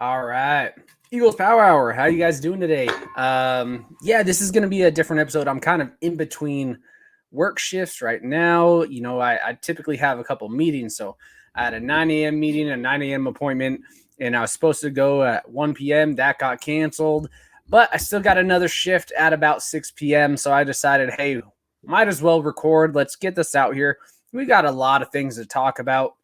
All right. Eagles Power Hour. How you guys doing today? This is going to be a different episode. I'm kind of in between work shifts right now. I typically have a couple meetings. So I had a 9 a.m. meeting, a 9 a.m. appointment, and I was supposed to go at 1 p.m. That got canceled. But I still got another shift at about 6 p.m. So I decided, hey, might as well record. Let's get this out here. We got a lot of things to talk about.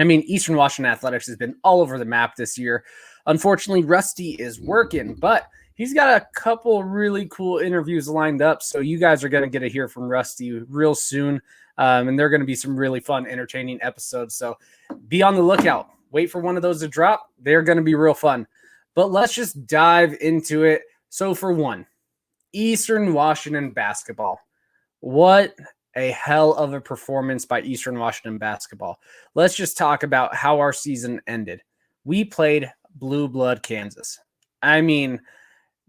I mean, Eastern Washington Athletics has been all over the map this year. Unfortunately, Rusty is working, but he's got a couple really cool interviews lined up. So you guys are going to get to hear from Rusty real soon. And they're going to be some really fun, entertaining episodes. So be on the lookout. Wait for one of those to drop. They're going to be real fun. But let's just dive into it. So for one, Eastern Washington basketball. What a hell of a performance by Eastern Washington basketball. Let's just talk about how our season ended. We played Blue Blood Kansas. I mean,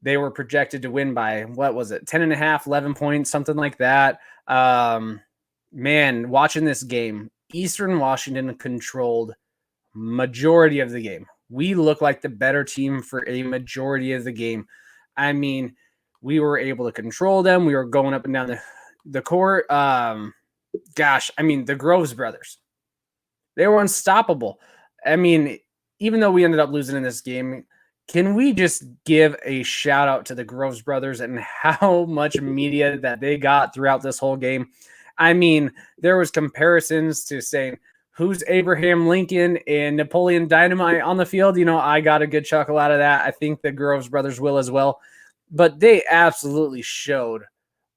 they were projected to win by, 10 and a half, 11 points, something like that. Watching this game, Eastern Washington controlled majority of the game. We looked like the better team for a majority of the game. I mean, we were able to control them. We were going up and down the court. The Groves brothers, they were unstoppable. I mean, even though we ended up losing in this game, can we just give a shout out to the Groves brothers and how much media that they got throughout this whole game? I mean, there was comparisons to saying, who's Abraham Lincoln and Napoleon Dynamite on the field? I got a good chuckle out of that. I think the Groves brothers will as well. But they absolutely showed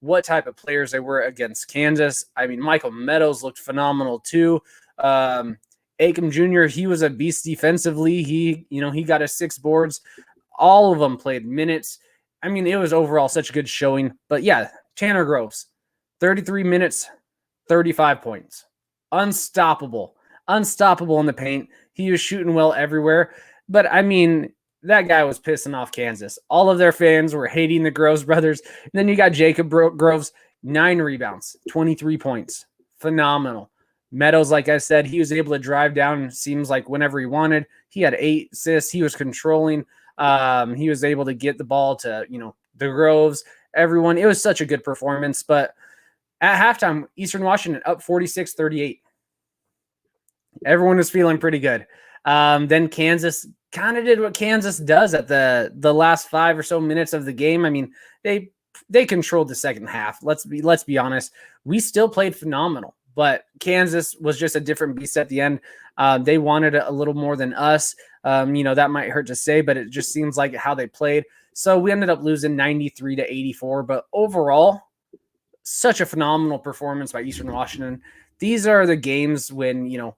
what type of players they were against Kansas. I mean, Michael Meadows looked phenomenal too. Acom Jr., he was a beast defensively. He got his 6 boards. All of them played minutes. I mean, it was overall such a good showing. But yeah, Tanner Groves, 33 minutes, 35 points. Unstoppable in the paint. He was shooting well everywhere. But I mean, that guy was pissing off Kansas. All of their fans were hating the Groves brothers. And then you got Jacob Groves, 9 rebounds, 23 points. Phenomenal. Meadows, like I said, he was able to drive down, seems like whenever he wanted. He had 8 assists. He was controlling. He was able to get the ball to, the Groves, everyone. It was such a good performance. But at halftime, Eastern Washington up 46-38. Everyone was feeling pretty good. Then Kansas kind of did what Kansas does at the last 5 or so minutes of the game. I mean, they controlled the second half. Let's be honest. We still played phenomenal, but Kansas was just a different beast at the end. They wanted a little more than us. That might hurt to say, but it just seems like how they played. So we ended up losing 93-84. But overall, such a phenomenal performance by Eastern Washington. These are the games when,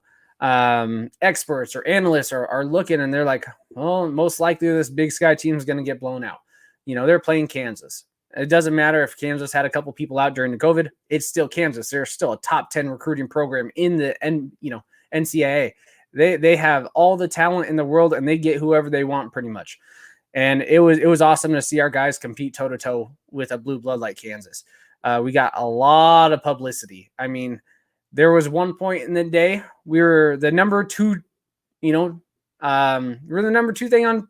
experts or analysts are looking and they're like, well, most likely this Big Sky team is going to get blown out. They're playing Kansas. It doesn't matter if Kansas had a couple people out during the COVID. It's still Kansas. They're still a top 10 recruiting program in the NCAA. They have all the talent in the world and they get whoever they want pretty much. And it was awesome to see our guys compete toe to toe with a blue blood like Kansas. We got a lot of publicity. I mean, there was one point in the day we were the number 2, we're the number 2 thing on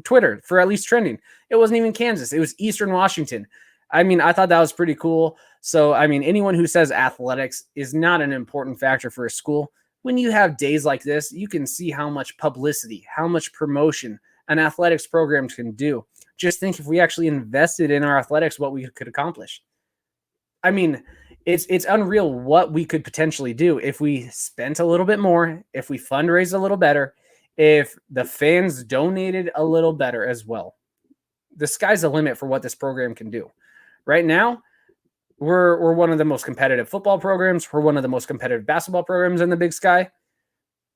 Twitter for at least trending. It wasn't even Kansas. It was Eastern Washington. I mean, I thought that was pretty cool. So, I mean, anyone who says athletics is not an important factor for a school, when you have days like this, you can see how much publicity, how much promotion an athletics program can do. Just think if we actually invested in our athletics, what we could accomplish. I mean, it's unreal what we could potentially do if we spent a little bit more, if we fundraised a little better, if the fans donated a little better as well. The sky's the limit for what this program can do. Right now, we're one of the most competitive football programs. We're one of the most competitive basketball programs in the Big Sky.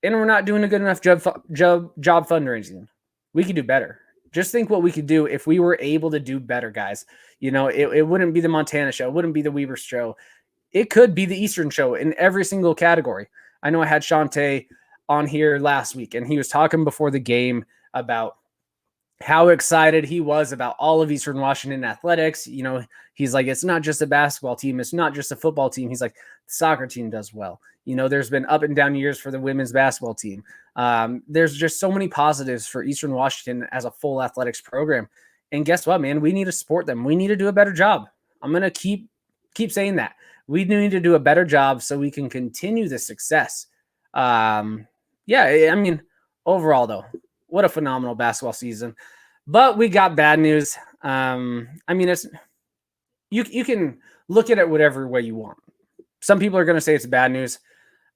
And we're not doing a good enough job fundraising. We could do better. Just think what we could do if we were able to do better, guys. It wouldn't be the Montana show. It wouldn't be the Weaver show. It could be the Eastern show in every single category. I know I had Shantay on here last week, and he was talking before the game about how excited he was about all of Eastern Washington athletics. He's like, it's not just a basketball team. It's not just a football team. He's like, the soccer team does well. There's been up and down years for the women's basketball team. There's just so many positives for Eastern Washington as a full athletics program. And guess what, man? We need to support them. We need to do a better job. I'm going to keep saying that. We need to do a better job so we can continue the success. Overall, though, what a phenomenal basketball season. But we got bad news. It's you can look at it whatever way you want. Some people are going to say it's bad news.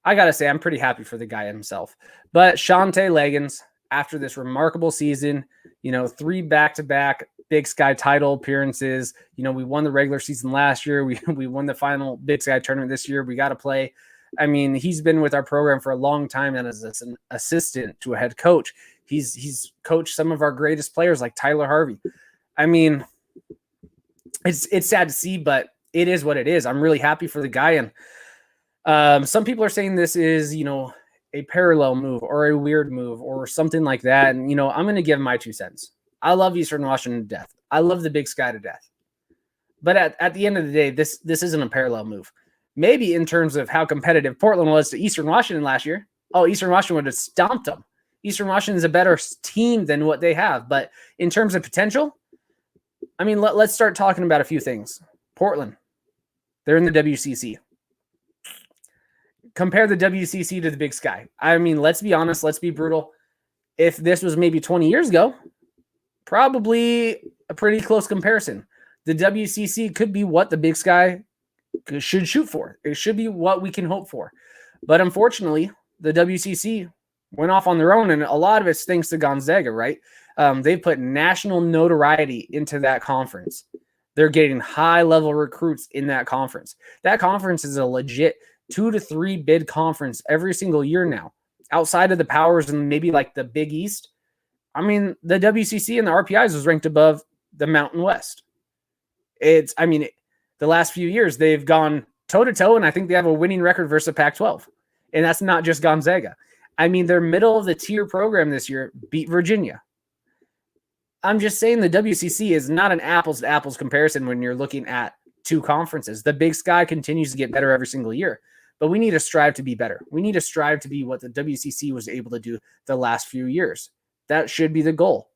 I got to say, I'm pretty happy for the guy himself. But Shantay Leggins, after this remarkable season, 3 back-to-back Big Sky title appearances. We won the regular season last year. We won the final Big Sky tournament this year. We got to play. He's been with our program for a long time and as an assistant to a head coach. He's coached some of our greatest players like Tyler Harvey. It's sad to see, but it is what it is. I'm really happy for the guy. And some people are saying this is, a parallel move or a weird move or something like that. And, I'm going to give my 2 cents. I love Eastern Washington to death. I love the Big Sky to death. But at the end of the day, this isn't a parallel move. Maybe in terms of how competitive Portland was to Eastern Washington last year. Oh, Eastern Washington would have stomped them. Eastern Washington is a better team than what they have. But in terms of potential, let's start talking about a few things. Portland, they're in the WCC. Compare the WCC to the Big Sky. Let's be honest. Let's be brutal. If this was maybe 20 years ago, probably a pretty close comparison. The WCC could be what the Big Sky should shoot for. It should be what we can hope for. But unfortunately, the WCC went off on their own, and a lot of it's thanks to Gonzaga, right? They put national notoriety into that conference. They're getting high-level recruits in that conference. That conference is a legit 2 to 3 bid conference every single year now. Outside of the powers and maybe like the Big East, the WCC and the RPIs was ranked above the Mountain West. The last few years, they've gone toe-to-toe, and I think they have a winning record versus the Pac-12. And that's not just Gonzaga. Their middle-of-the-tier program this year beat Virginia. I'm just saying the WCC is not an apples-to-apples comparison when you're looking at 2 conferences. The Big Sky continues to get better every single year, but we need to strive to be better. We need to strive to be what the WCC was able to do the last few years. That should be the goal.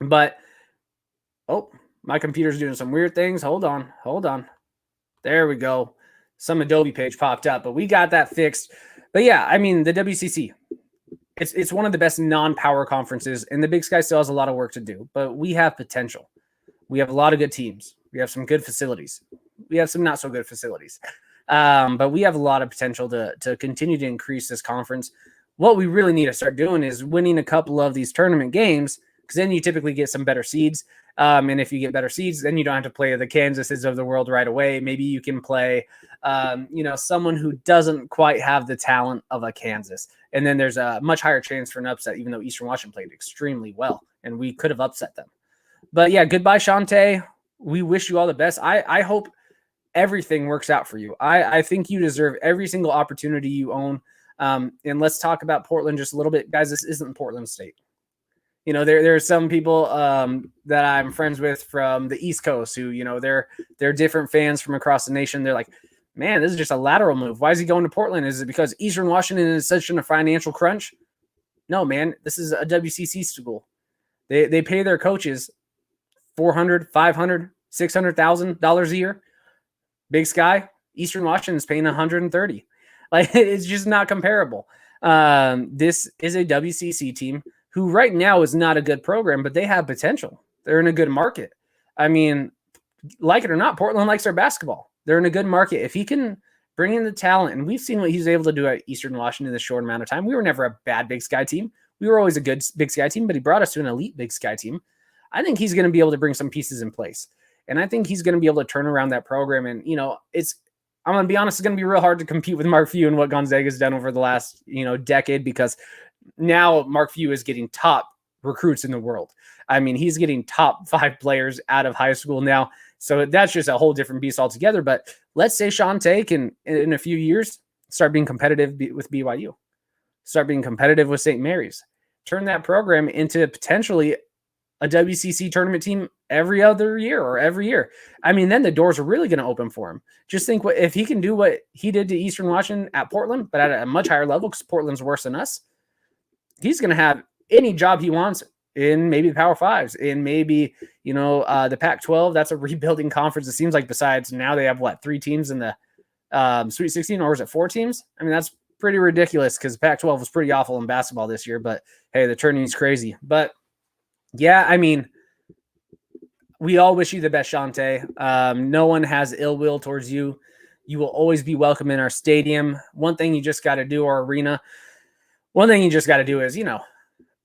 But, my computer's doing some weird things. Hold on. There we go. Some Adobe page popped up, but we got that fixed. But yeah, the WCC, it's one of the best non-power conferences, and the Big Sky still has a lot of work to do, but we have potential. We have a lot of good teams. We have some good facilities. We have some not so good facilities. But we have a lot of potential to continue to increase this conference. What we really need to start doing is winning a couple of these tournament games, because then you typically get some better seeds. And if you get better seeds, then you don't have to play the Kansases of the world right away. Maybe you can play, someone who doesn't quite have the talent of a Kansas. And then there's a much higher chance for an upset, even though Eastern Washington played extremely well, and we could have upset them. But yeah, goodbye, Shantay. We wish you all the best. I hope everything works out for you. I think you deserve every single opportunity you own. And let's talk about Portland just a little bit. Guys, this isn't Portland State. There are some people that I'm friends with from the East Coast who, they're different fans from across the nation. They're like, man, this is just a lateral move. Why is he going to Portland? Is it because Eastern Washington is such a financial crunch? No, man, this is a WCC school. They pay their coaches $400,000, $500,000, $600,000 a year. Big Sky, Eastern Washington is paying $130,000. It's just not comparable. This is a WCC team who right now is not a good program, but they have potential. They're in a good market. Like it or not, Portland likes their basketball. They're in a good market. If he can bring in the talent, and we've seen what he's able to do at Eastern Washington in this short amount of time. We were never a bad Big Sky team. We were always a good Big Sky team, but he brought us to an elite Big Sky team. I think he's going to be able to bring some pieces in place. And I think he's going to be able to turn around that program. And, I'm going to be honest, it's going to be real hard to compete with Mark Few and what Gonzaga's done over the last, decade, because now Mark Few is getting top recruits in the world. He's getting top 5 players out of high school now. So that's just a whole different beast altogether. But let's say Shantay can, in a few years, start being competitive with BYU, start being competitive with St. Mary's, turn that program into potentially a WCC tournament team every other year or every year. I mean, then the doors are really going to open for him. Just think if he can do what he did to Eastern Washington at Portland, but at a much higher level because Portland's worse than us, he's going to have any job he wants in maybe the Power Fives, in maybe, the Pac-12. That's a rebuilding conference. It seems like besides now they have 3 teams in the Sweet 16, or is it 4 teams? I mean, that's pretty ridiculous because Pac-12 was pretty awful in basketball this year, but hey, the tournament's crazy. But yeah, I mean, we all wish you the best, Shantay. No one has ill will towards you. You will always be welcome in our stadium. One thing you just got to do, our arena, one thing you just got to do is,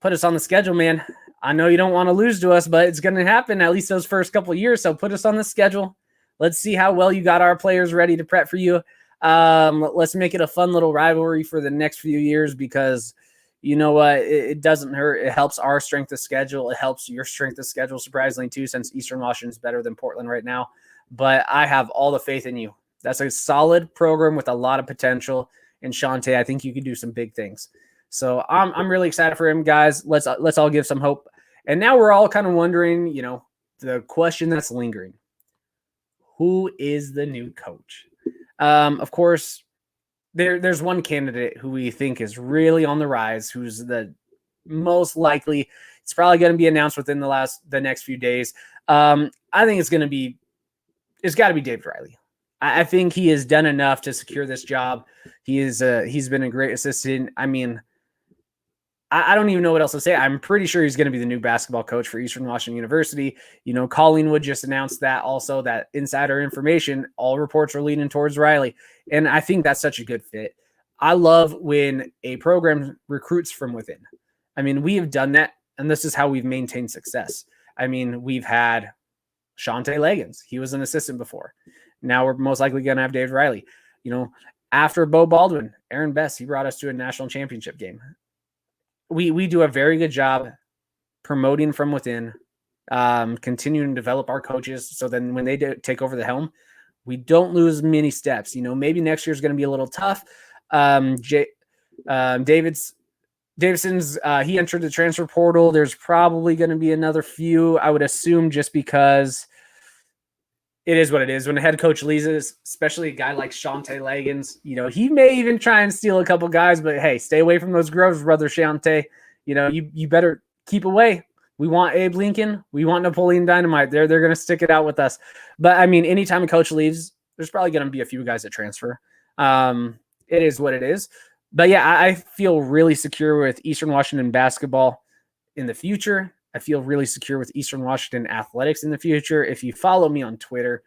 put us on the schedule, man. I know you don't want to lose to us, but it's going to happen at least those first couple of years. So put us on the schedule. Let's see how well you got our players ready to prep for you. Let's make it a fun little rivalry for the next few years because you know what? It doesn't hurt. It helps our strength of schedule. It helps your strength of schedule, surprisingly, too, since Eastern Washington is better than Portland right now. But I have all the faith in you. That's a solid program with a lot of potential. And Shantay, I think you can do some big things. So I'm really excited for him, guys. Let's all give some hope. And now we're all kind of wondering, the question that's lingering. Who is the new coach? Of course, there's one candidate who we think is really on the rise, who's the most likely. It's probably going to be announced within the next few days. I think it's got to be David Riley. I think he has done enough to secure this job. He's been a great assistant. I mean, I don't even know what else to say. I'm pretty sure he's going to be the new basketball coach for Eastern Washington University. Collingwood just announced that also, that insider information, all reports are leaning towards Riley. And I think that's such a good fit. I love when a program recruits from within. I mean, we have done that, and this is how we've maintained success. I mean, we've had Shantay Leggins. He was an assistant before. Now we're most likely going to have David Riley. After Beau Baldwin, Aaron Best, he brought us to a national championship game. We do a very good job promoting from within, continuing to develop our coaches. So then when they take over the helm, we don't lose many steps. Maybe next year is going to be a little tough. Davidson's he entered the transfer portal. There's probably going to be another few, I would assume, just because it is what it is. When a head coach leaves, especially a guy like Shantay Leggins, he may even try and steal a couple guys, but hey, stay away from those groves, brother Shantay. You better keep away. We want Abe Lincoln. We want Napoleon Dynamite. They're going to stick it out with us. But I mean, anytime a coach leaves, there's probably going to be a few guys that transfer. It is what it is. But yeah, I feel really secure with Eastern Washington basketball in the future. I feel really secure with Eastern Washington athletics in the future. If you follow me on Twitter,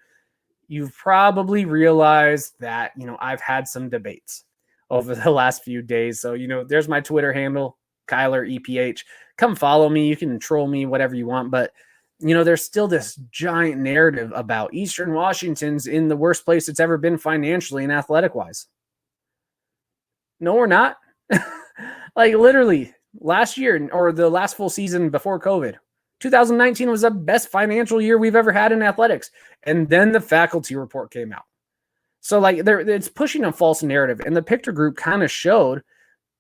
you've probably realized that, I've had some debates over the last few days. So, there's my Twitter handle, Kylor EPH. Come follow me. You can troll me, whatever you want. But, there's still this giant narrative about Eastern Washington's in the worst place it's ever been financially and athletic wise. No, we're not. Like literally last year, or the last full season before COVID, 2019 was the best financial year we've ever had in athletics. And then the faculty report came out. So it's pushing a false narrative. And the Picture Group kind of showed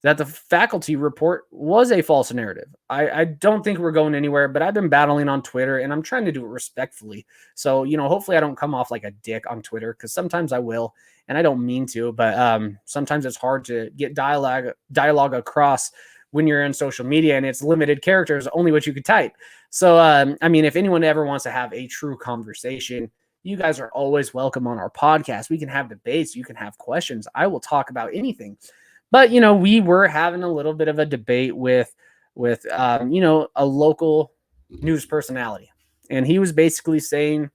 that the faculty report was a false narrative. I don't think we're going anywhere, but I've been battling on Twitter and I'm trying to do it respectfully. So, hopefully I don't come off like a dick on Twitter, because sometimes I will, and I don't mean to, but sometimes it's hard to get dialogue across when you're in social media and it's limited characters, only what you could type. So, I mean, if anyone ever wants to have a true conversation, you guys are always welcome on our podcast. We can have debates. You can have questions. I will talk about anything. But, we were having a little bit of a debate with a local news personality. And he was basically saying,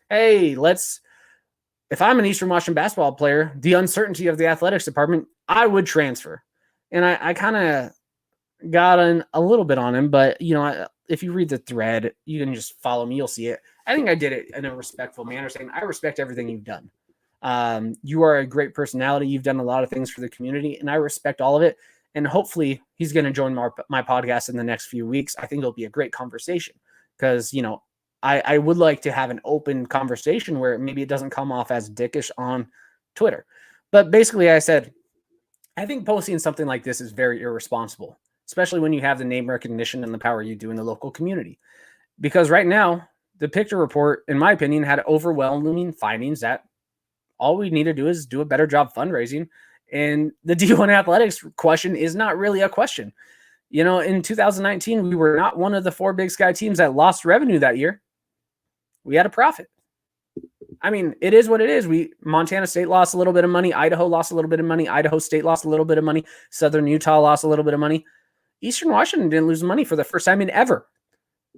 hey, if I'm an Eastern Washington basketball player, the uncertainty of the athletics department, I would transfer. And I kind of got a little bit on him, but, if you read the thread, you can just follow me. You'll see it. I think I did it in a respectful manner, saying I respect everything you've done. You are a great personality. You've done a lot of things for the community, and I respect all of it. And hopefully he's going to join my podcast in the next few weeks. I think it'll be a great conversation because, I would like to have an open conversation where maybe it doesn't come off as dickish on Twitter. But basically I said, I think posting something like this is very irresponsible, especially when you have the name recognition and the power you do in the local community. Because right now, the picture report, in my opinion, had overwhelming findings that all we need to do is do a better job fundraising. And the D1 athletics question is not really a question. In 2019, we were not one of the 4 Big Sky teams that lost revenue that year. We had a profit. I mean, it is what it is. Montana State lost a little bit of money. Idaho lost a little bit of money. Idaho State lost a little bit of money. Southern Utah lost a little bit of money. Eastern Washington didn't lose money for the first time in ever.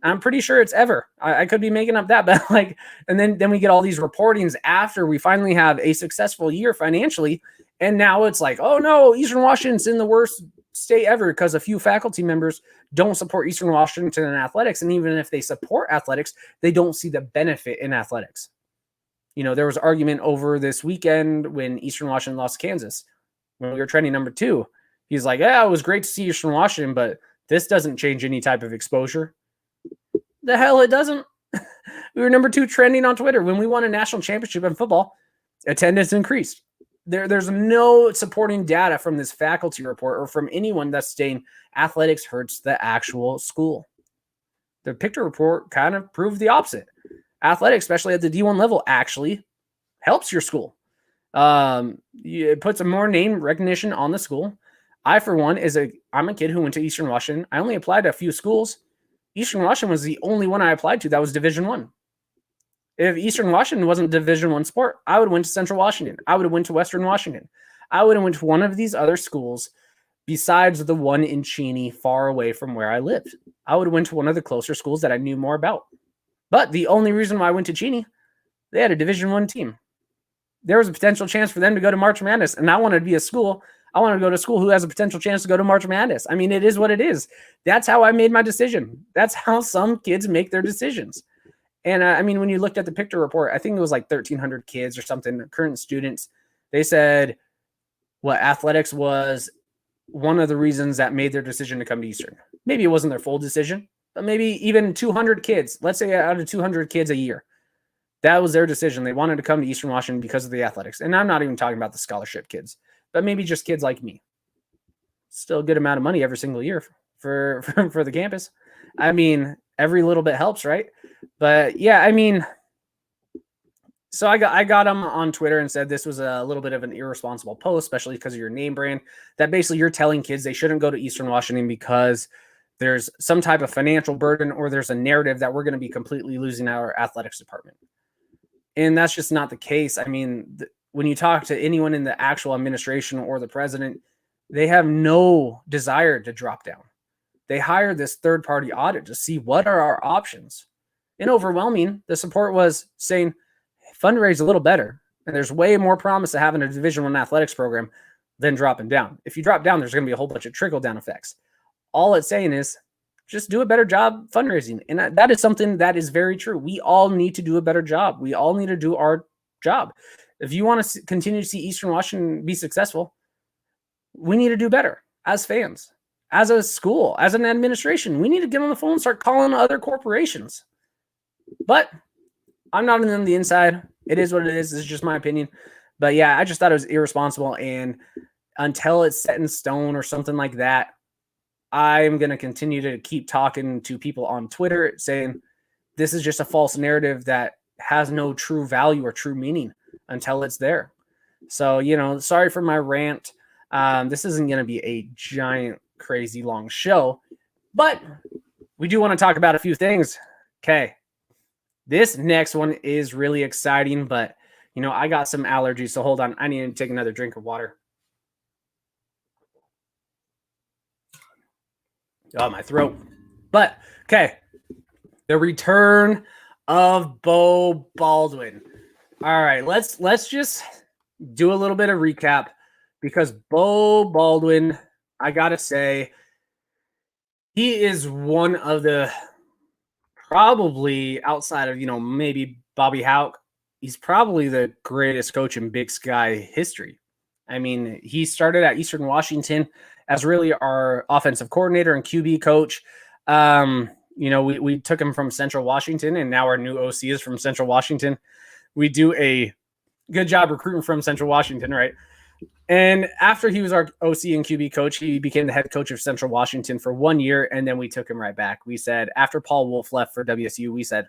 I'm pretty sure it's ever. I could be making up that, but and then we get all these reportings after we finally have a successful year financially. And now it's like, oh no, Eastern Washington's in the worst state ever because a few faculty members don't support Eastern Washington in athletics. And even if they support athletics, they don't see the benefit in athletics. There was argument over this weekend when Eastern Washington lost Kansas. When we were trending number 2, he's like, yeah, it was great to see Eastern Washington, but this doesn't change any type of exposure. The hell it doesn't. We were number 2 trending on Twitter. When we won a national championship in football, attendance increased. There's no supporting data from this faculty report or from anyone that's saying athletics hurts the actual school. The picture report kind of proved the opposite. Athletics, especially at the D1 level, actually helps your school. It puts a more name recognition on the school. I, for one, I'm a kid who went to Eastern Washington. I only applied to a few schools. Eastern Washington was the only one I applied to that was Division I. If Eastern Washington wasn't Division I sport, I would have went to Central Washington. I would have went to Western Washington. I would have went to one of these other schools besides the one in Cheney, far away from where I lived. I would have went to one of the closer schools that I knew more about. But the only reason why I went to Cheney, they had a Division I team. There was a potential chance for them to go to March Madness, and I wanted to be a school. I want to go to school who has a potential chance to go to March Madness. I mean, it is what it is. That's how I made my decision. That's how some kids make their decisions. And I mean, when you looked at the picture report, I think it was like 1,300 kids or something, current students. They said athletics was one of the reasons that made their decision to come to Eastern. Maybe it wasn't their full decision, but maybe even 200 kids, let's say out of 200 kids a year, that was their decision. They wanted to come to Eastern Washington because of the athletics. And I'm not even talking about the scholarship kids, but maybe just kids like me. Still a good amount of money every single year for the campus. I mean, every little bit helps, right? But yeah, I mean, so I got him on Twitter and said this was a little bit of an irresponsible post, especially because of your name brand, that basically you're telling kids they shouldn't go to Eastern Washington because there's some type of financial burden or there's a narrative that we're going to be completely losing our athletics department. And that's just not the case. I mean, when you talk to anyone in the actual administration or the president, they have no desire to drop down. They hired this third-party audit to see what are our options. And overwhelming, the support was saying, fundraise a little better. And there's way more promise of having a Division I athletics program than dropping down. If you drop down, there's going to be a whole bunch of trickle-down effects. All it's saying is just do a better job fundraising. And that is something that is very true. We all need to do a better job. We all need to do our job. If you want to continue to see Eastern Washington be successful, we need to do better as fans, as a school, as an administration. We need to get on the phone and start calling other corporations. But I'm not on the inside. It is what it is. This is just my opinion. But yeah, I just thought it was irresponsible. And until it's set in stone or something like that, I'm going to continue to keep talking to people on Twitter saying this is just a false narrative that has no true value or true meaning until it's there. So, sorry for my rant. This isn't going to be a giant, crazy long show, but we do want to talk about a few things. Okay. This next one is really exciting, but I got some allergies, so hold on. I need to take another drink of water. Oh, my throat. But okay. The return of Beau Baldwin. All right, let's just do a little bit of recap because Beau Baldwin, I gotta say, he is one of the probably outside of maybe Bobby Houck, he's probably the greatest coach in Big Sky history. I mean, he started at Eastern Washington as really our offensive coordinator and QB coach. We took him from Central Washington, and now our new OC is from Central Washington. We do a good job recruiting from Central Washington, right? And after he was our OC and QB coach, he became the head coach of Central Washington for 1 year, and then we took him right back. We said, after Paul Wolf left for WSU, we said,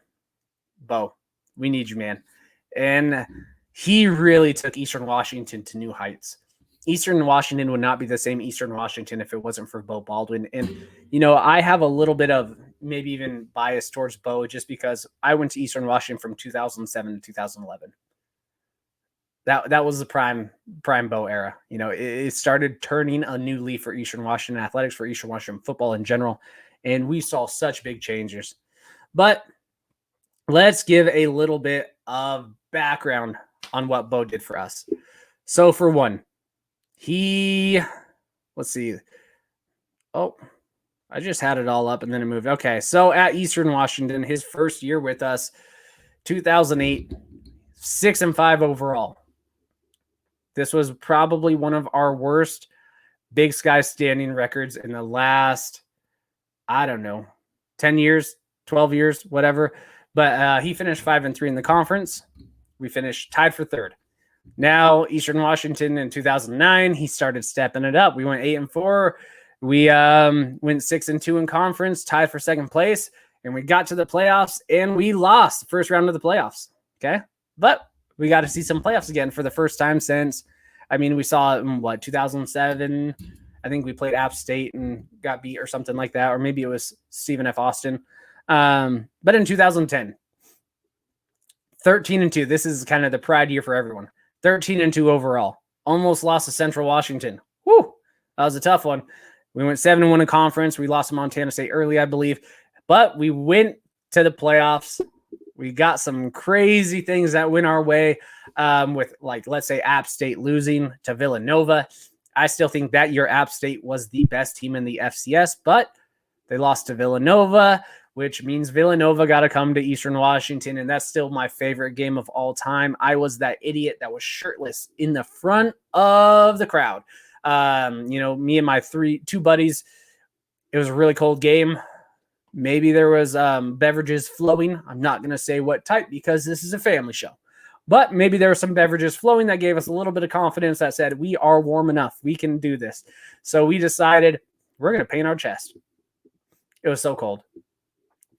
Beau, we need you, man. And he really took Eastern Washington to new heights. Eastern Washington would not be the same Eastern Washington if it wasn't for Beau Baldwin. And, I have a little bit of maybe even bias towards Beau just because I went to Eastern Washington from 2007 to 2011. That was the prime Beau era. It started turning a new leaf for Eastern Washington athletics, for Eastern Washington football in general. And we saw such big changes. But let's give a little bit of background on what Beau did for us. So for one, let's see. Oh, I just had it all up and then it moved. Okay, so at Eastern Washington, his first year with us, 2008, 6-5 overall. This was probably one of our worst Big Sky standing records in the last, 10 years, 12 years, whatever. But he finished 5-3 in the conference. We finished tied for third. Now, Eastern Washington in 2009, he started stepping it up. We went 8-4. We went 6-2 in conference, tied for second place, and we got to the playoffs and we lost the first round of the playoffs. Okay, but we got to see some playoffs again for the first time since, we saw it in 2007. I think we played App State and got beat or something like that, or maybe it was Stephen F. Austin. But in 2010, 13-2. This is kind of the pride year for everyone. 13-2 overall. Almost lost to Central Washington. Woo! That was a tough one. We went 7-1 in conference. We lost to Montana State early, I believe. But we went to the playoffs. We got some crazy things that went our way with, let's say, App State losing to Villanova. I still think that year App State was the best team in the FCS, but they lost to Villanova, which means Villanova got to come to Eastern Washington, and that's still my favorite game of all time. I was that idiot that was shirtless in the front of the crowd. Me and my two buddies, it was a really cold game. Maybe there was beverages flowing. I'm not going to say what type because this is a family show. But maybe there were some beverages flowing that gave us a little bit of confidence that said, we are warm enough. We can do this. So we decided we're going to paint our chest. It was so cold.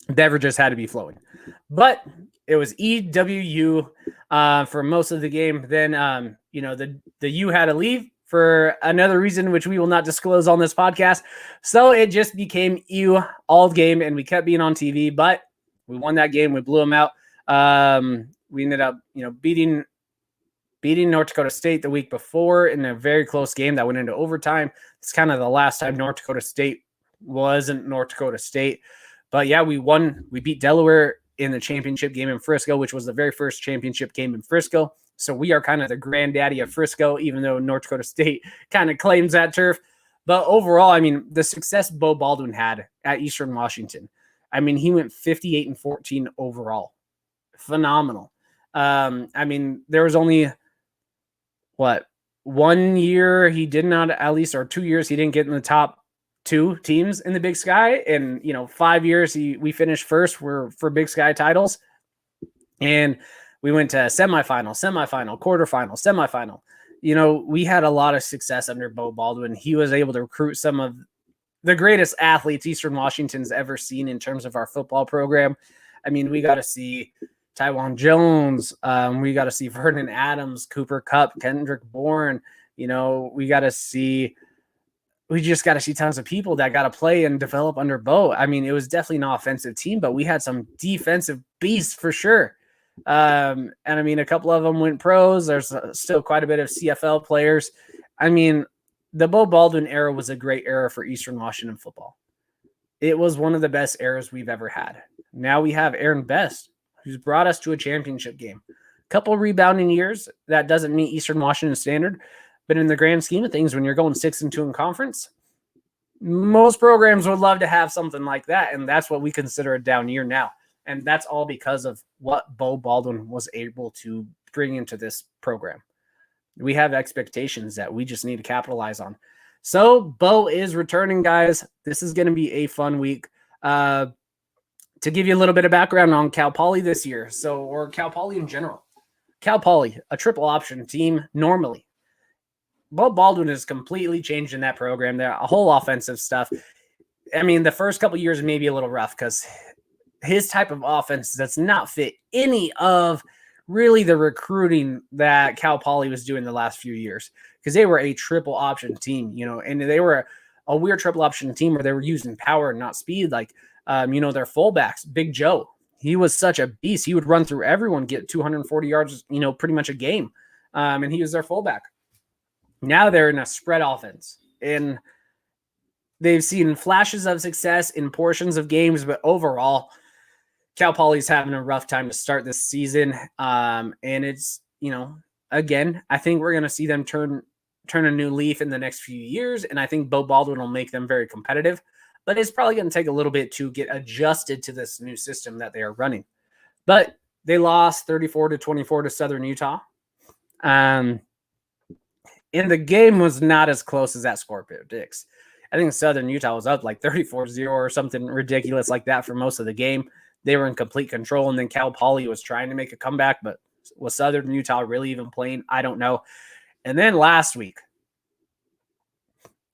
Beverages had to be flowing. But it was EWU for most of the game. Then, the U had to leave for another reason, which we will not disclose on this podcast. So it just became EU all game, and we kept being on TV. But we won that game. We blew them out. We ended up, beating North Dakota State the week before in a very close game that went into overtime. It's kind of the last time North Dakota State wasn't North Dakota State. But yeah, we won. We beat Delaware in the championship game in Frisco, which was the very first championship game in Frisco. So we are kind of the granddaddy of Frisco, even though North Dakota State kind of claims that turf. But overall, the success Beau Baldwin had at Eastern Washington, he went 58-14 overall. Phenomenal. There was only, 1 year he did not, at least, or 2 years he didn't get in the top 2 teams in the Big Sky. And, 5 years we finished first for Big Sky titles. And we went to semifinal, quarterfinal, semifinal. We had a lot of success under Beau Baldwin. He was able to recruit some of the greatest athletes Eastern Washington's ever seen in terms of our football program. We got to see Taiwan Jones. We got to see Vernon Adams, Cooper Kupp, Kendrick Bourne. We just got to see tons of people that got to play and develop under Beau. It was definitely an offensive team, but we had some defensive beasts for sure. A couple of them went pros. There's still quite a bit of CFL players. The Beau Baldwin era was a great era for Eastern Washington football. It was one of the best eras we've ever had. Now we have Aaron Best, who's brought us to a championship game. Couple rebounding years. That doesn't meet Eastern Washington standard, but in the grand scheme of things, when you're going 6-2 in conference, most programs would love to have something like that, and that's what we consider a down year now. And that's all because of what Beau Baldwin was able to bring into this program. We have expectations that we just need to capitalize on. So Beau is returning, guys. This is going to be a fun week. To give you a little bit of background on Cal Poly this year, or Cal Poly in general. Cal Poly, a triple option team normally. Beau Baldwin has completely changed in that program. There, a whole offensive stuff. I mean, the first couple years may be a little rough because his type of offense does not fit any of really the recruiting that Cal Poly was doing the last few years, because they were a triple option team, and they were a weird triple option team where they were using power and not speed. Like, their fullbacks, Big Joe, he was such a beast. He would run through everyone, get 240 yards, pretty much a game. And he was their fullback. Now they're in a spread offense, and they've seen flashes of success in portions of games, but overall, Cal Poly's having a rough time to start this season. And it's, again, I think we're going to see them turn a new leaf in the next few years. And I think Beau Baldwin will make them very competitive, but it's probably going to take a little bit to get adjusted to this new system that they are running. But they lost 34-24 to Southern Utah. And the game was not as close as that score predicts. I think Southern Utah was up like 34-0 or something ridiculous like that for most of the game. They were in complete control, and then Cal Poly was trying to make a comeback, but was Southern Utah really even playing? I don't know. And then last week,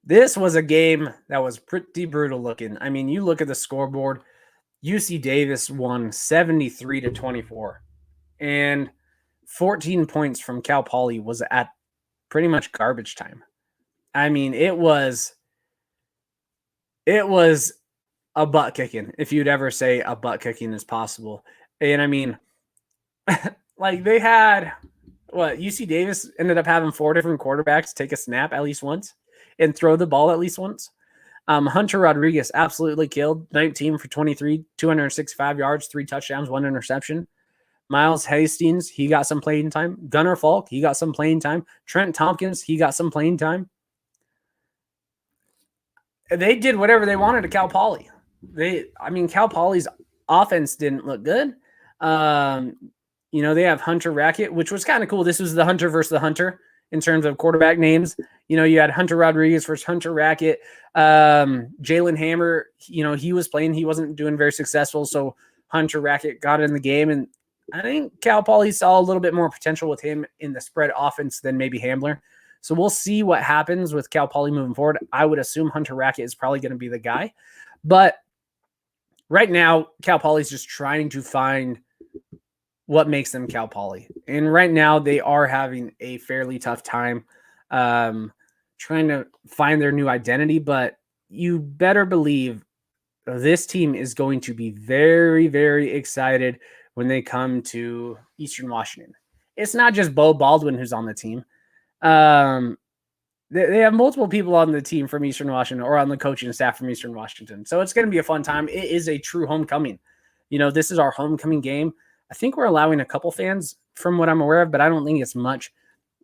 this was a game that was pretty brutal looking. I mean, you look at the scoreboard, UC Davis won 73-24, and 14 points from Cal Poly was at pretty much garbage time. I mean, it was a butt kicking, if you'd ever say a butt kicking is possible. And I mean, like they had UC Davis ended up having 4 different quarterbacks take a snap at least once and throw the ball at least once. Hunter Rodriguez absolutely killed, 19 for 23, 265 yards, 3 touchdowns, 1 interception. Miles Hastings, he got some playing time. Gunnar Falk, he got some playing time. Trent Tompkins, he got some playing time. They did whatever they wanted to Cal Poly. Cal Poly's offense didn't look good. They have Hunter Rackett, which was kind of cool. This was the Hunter versus the Hunter in terms of quarterback names. You had Hunter Rodriguez versus Hunter Rackett. Jalen Hammer, he was playing. He wasn't doing very successful, so Hunter Rackett got in the game. And I think Cal Poly saw a little bit more potential with him in the spread offense than maybe Hamler. So we'll see what happens with Cal Poly moving forward. I would assume Hunter Rackett is probably going to be the guy. But right now, Cal Poly is just trying to find what makes them Cal Poly. And right now, they are having a fairly tough time trying to find their new identity. But you better believe this team is going to be very, very excited when they come to Eastern Washington. It's not just Beau Baldwin who's on the team. They have multiple people on the team from Eastern Washington or on the coaching staff from Eastern Washington. So it's going to be a fun time. It is a true homecoming. This is our homecoming game. I think we're allowing a couple fans from what I'm aware of, but I don't think it's much.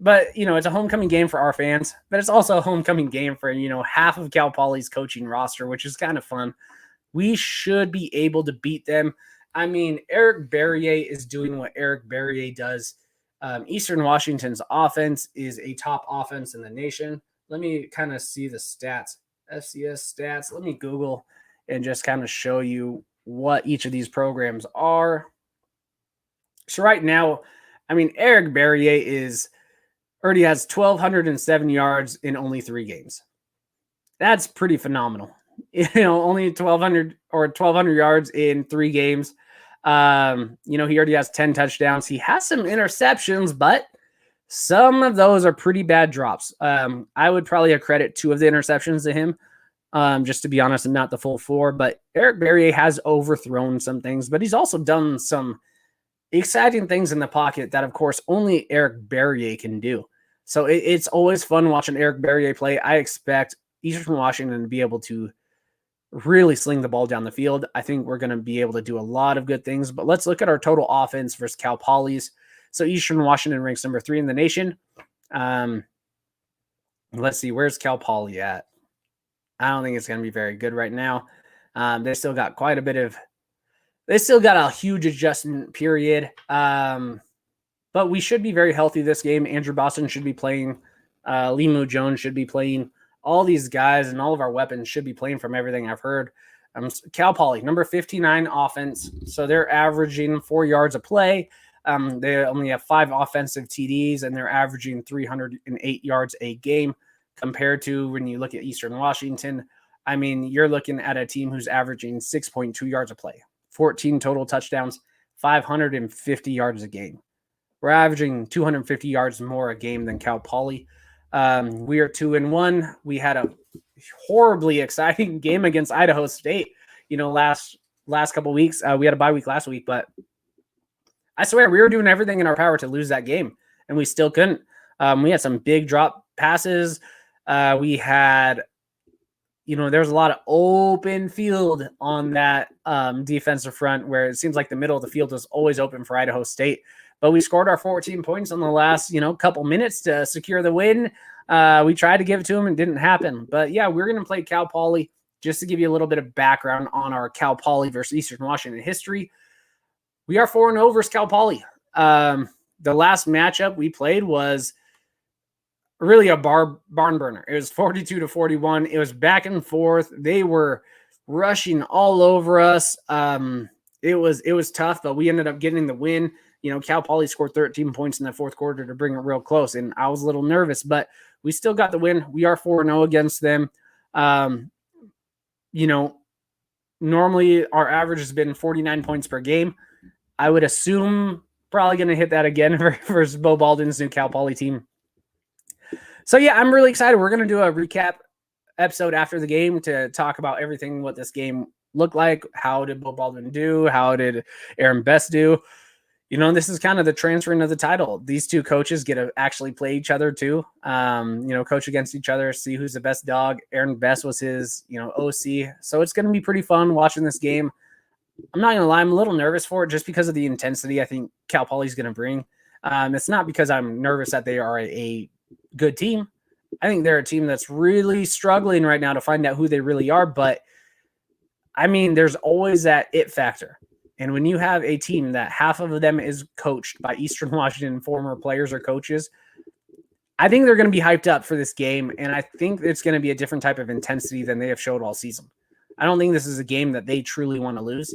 But, it's a homecoming game for our fans, but it's also a homecoming game for, half of Cal Poly's coaching roster, which is kind of fun. We should be able to beat them. I mean, Eric Barrier is doing what Eric Barrier does. Eastern Washington's offense is a top offense in the nation. Let me kind of see the stats, FCS stats. Let me Google and just kind of show you what each of these programs are. So right now, Eric Barrier already has 1,207 yards in only 3 games. That's pretty phenomenal. Only 1,200 yards in 3 games. He already has 10 touchdowns. He has some interceptions, but some of those are pretty bad drops. I would probably accredit 2 of the interceptions to him, just to be honest, and not the full 4. But Eric Barrier has overthrown some things, but he's also done some exciting things in the pocket that, of course, only Eric Barrier can do. So it's always fun watching Eric Barrier play. I expect Eastern Washington to be able to really sling the ball down the field. I think we're going to be able to do a lot of good things, but let's look at our total offense versus Cal Poly's. So Eastern Washington ranks number 3 in the nation. Let's see, where's Cal Poly at? I don't think it's going to be very good right now. They still got a huge adjustment period. But we should be very healthy this game. Andrew Boston should be playing. Limu Jones should be playing. All these guys and all of our weapons should be playing from everything I've heard. Cal Poly, number 59 offense. So they're averaging 4 yards a play. They only have 5 offensive TDs, and they're averaging 308 yards a game compared to when you look at Eastern Washington. I mean, you're looking at a team who's averaging 6.2 yards a play, 14 total touchdowns, 550 yards a game. We're averaging 250 yards more a game than Cal Poly. We are 2-1. We had a horribly exciting game against Idaho State, last couple weeks. We had a bye week last week, but I swear we were doing everything in our power to lose that game, and we still couldn't. We had some big drop passes. We had, there was a lot of open field on that defensive front where it seems like the middle of the field was always open for Idaho State. But we scored our 14 points in the last, couple minutes to secure the win. We tried to give it to them and didn't happen. But yeah, we're going to play Cal Poly. Just to give you a little bit of background on our Cal Poly versus Eastern Washington history, we are 4-0 versus Cal Poly. The last matchup we played was really a barn burner. It was 42-41. It was back and forth. They were rushing all over us. It was tough, but we ended up getting the win. Cal Poly scored 13 points in the fourth quarter to bring it real close, and I was a little nervous, but we still got the win. We are 4-0 against them. Normally our average has been 49 points per game. I would assume probably going to hit that again versus Beau Baldwin's new Cal Poly team. So yeah, I'm really excited. We're going to do a recap episode after the game to talk about everything, what this game looked like. How did Beau Baldwin do? How did Aaron Best do? This is kind of the transferring of the title. These two coaches get to actually play each other too. Coach against each other, see who's the best dog. Aaron Best was his, OC. So it's going to be pretty fun watching this game. I'm not going to lie. I'm a little nervous for it just because of the intensity I think Cal Poly is going to bring. It's not because I'm nervous that they are a good team. I think they're a team that's really struggling right now to find out who they really are. But I mean, there's always that it factor. And when you have a team that half of them is coached by Eastern Washington former players or coaches, I think they're going to be hyped up for this game. And I think it's going to be a different type of intensity than they have showed all season. I don't think this is a game that they truly want to lose.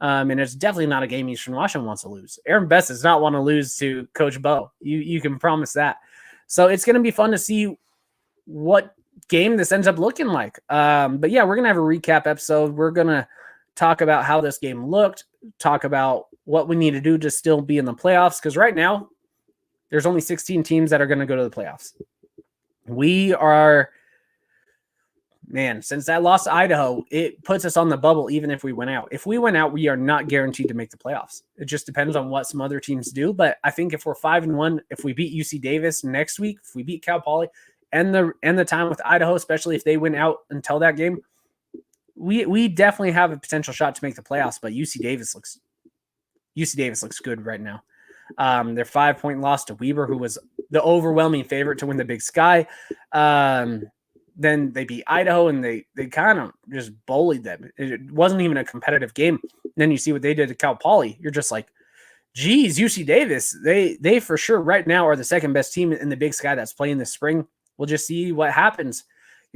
And it's definitely not a game Eastern Washington wants to lose. Aaron Best does not want to lose to Coach Beau. You can promise that. So it's going to be fun to see what game this ends up looking like. But yeah, we're going to have a recap episode. We're going to talk about how this game looked, talk about what we need to do to still be in the playoffs. Because right now, there's only 16 teams that are going to go to the playoffs. We are, since that loss to Idaho, it puts us on the bubble even if we went out. If we went out, we are not guaranteed to make the playoffs. It just depends on what some other teams do. But I think if we're 5-1, if we beat UC Davis next week, if we beat Cal Poly, and the time with Idaho, especially if they win out until that game, we definitely have a potential shot to make the playoffs. But UC Davis looks good right now. Their 5-point loss to Weber, who was the overwhelming favorite to win the Big Sky. Then they beat Idaho, and they kind of just bullied them. It wasn't even a competitive game. Then you see what they did to Cal Poly. You're just like, geez, UC Davis, they for sure right now are the second best team in the Big Sky that's playing this spring. We'll just see what happens.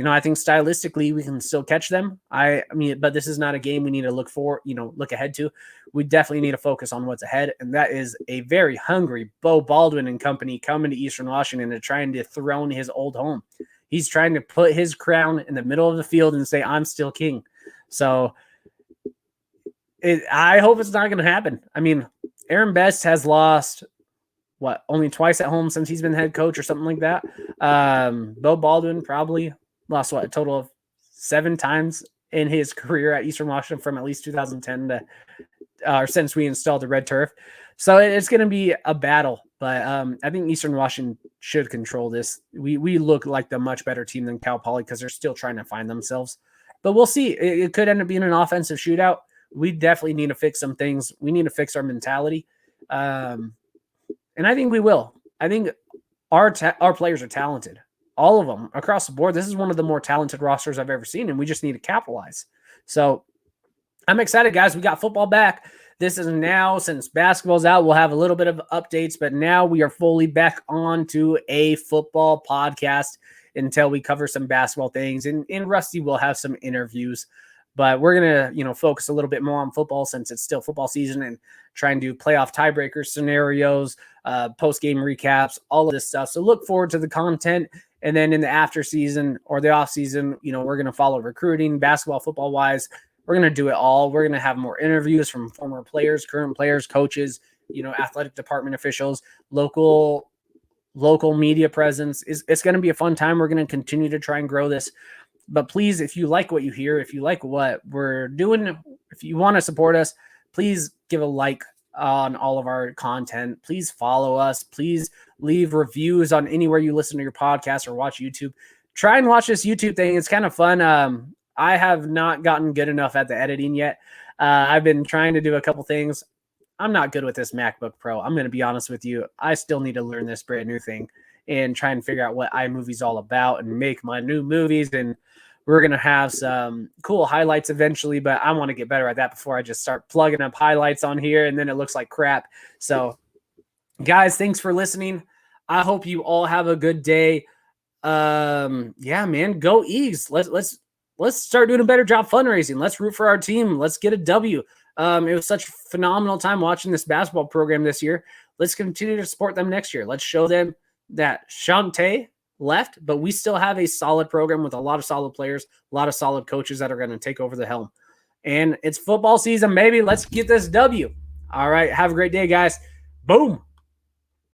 I think stylistically we can still catch them. I mean, but this is not a game we need to look ahead to. We definitely need to focus on what's ahead, and that is a very hungry Beau Baldwin and company coming to Eastern Washington and trying to dethrone his old home. He's trying to put his crown in the middle of the field and say, I'm still king. So I hope it's not going to happen. I mean, Aaron Best has lost only twice at home since he's been head coach or something like that. Beau Baldwin probably lost a total of 7 times in his career at Eastern Washington from at least 2010 to or since we installed the red turf. So it's going to be a battle, but I think Eastern Washington should control this. We look like the much better team than Cal Poly because they're still trying to find themselves. But we'll see. It could end up being an offensive shootout. We definitely need to fix some things. We need to fix our mentality. And I think we will. I think our players are talented. All of them across the board. This is one of the more talented rosters I've ever seen, and we just need to capitalize. So I'm excited, guys. We got football back. This is now, since basketball's out, we'll have a little bit of updates, but now we are fully back on to a football podcast until we cover some basketball things. And Rusty will have some interviews. But we're going to, focus a little bit more on football since it's still football season, and try and do playoff tiebreaker scenarios, post-game recaps, all of this stuff. So look forward to the content. And then in the after season or the off season, we're going to follow recruiting, basketball, football wise. We're going to do it all. We're going to have more interviews from former players, current players, coaches, athletic department officials, local media presence. It's going to be a fun time. We're going to continue to try and grow this. But please, if you like what you hear, if you like what we're doing, if you want to support us, please give a like on all of our content. Please follow us. Please leave reviews on anywhere you listen to your podcast or watch YouTube. Try and watch this YouTube thing. It's kind of fun. I have not gotten good enough at the editing yet. I've been trying to do a couple things. I'm not good with this MacBook Pro. I'm going to be honest with you. I still need to learn this brand new thing and try and figure out what iMovie's all about and make my new movies. And we're going to have some cool highlights eventually, but I want to get better at that before I just start plugging up highlights on here and then it looks like crap. So guys, thanks for listening. I hope you all have a good day. Yeah, man, go Eagles. Let's start doing a better job fundraising. Let's root for our team. Let's get a W. It was such a phenomenal time watching this basketball program this year. Let's continue to support them next year. Let's show them that Shantay left, but we still have a solid program with a lot of solid players, a lot of solid coaches that are going to take over the helm. And it's football season, baby. Let's get this W. All right. Have a great day, guys. Boom.